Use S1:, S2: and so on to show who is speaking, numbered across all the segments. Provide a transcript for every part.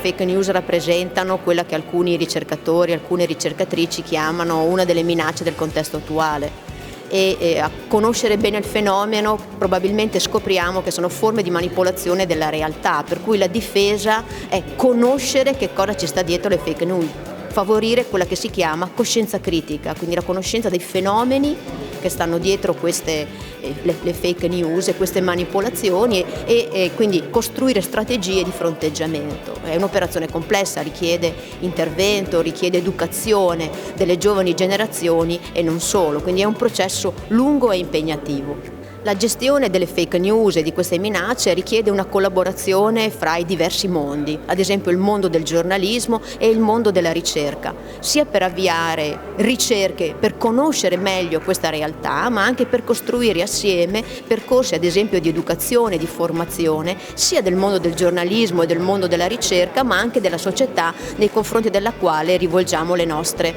S1: fake news rappresentano quella che alcuni ricercatori, alcune ricercatrici chiamano una delle minacce del contesto attuale. E a conoscere bene il fenomeno probabilmente scopriamo che sono forme di manipolazione della realtà, per cui la difesa è conoscere che cosa ci sta dietro le fake news, favorire quella che si chiama coscienza critica, quindi la conoscenza dei fenomeni che stanno dietro le fake news e queste manipolazioni e quindi costruire strategie di fronteggiamento. È un'operazione complessa, richiede intervento, richiede educazione delle giovani generazioni e non solo, quindi è un processo lungo e impegnativo. La gestione delle fake news e di queste minacce richiede una collaborazione fra i diversi mondi, ad esempio il mondo del giornalismo e il mondo della ricerca, sia per avviare ricerche per conoscere meglio questa realtà, ma anche per costruire assieme percorsi ad esempio di educazione, di formazione, sia del mondo del giornalismo e del mondo della ricerca, ma anche della società nei confronti della quale rivolgiamo le nostre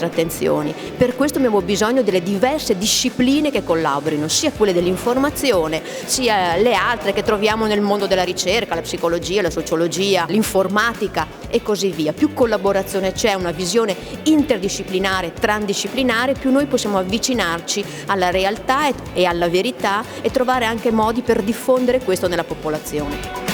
S1: attenzioni. Per questo abbiamo bisogno delle diverse discipline che collaborino, sia quelle dell'informazione, sia le altre che troviamo nel mondo della ricerca, la psicologia, la sociologia, l'informatica e così via. Più collaborazione c'è, una visione interdisciplinare, transdisciplinare, più noi possiamo avvicinarci alla realtà e alla verità e trovare anche modi per diffondere questo nella popolazione.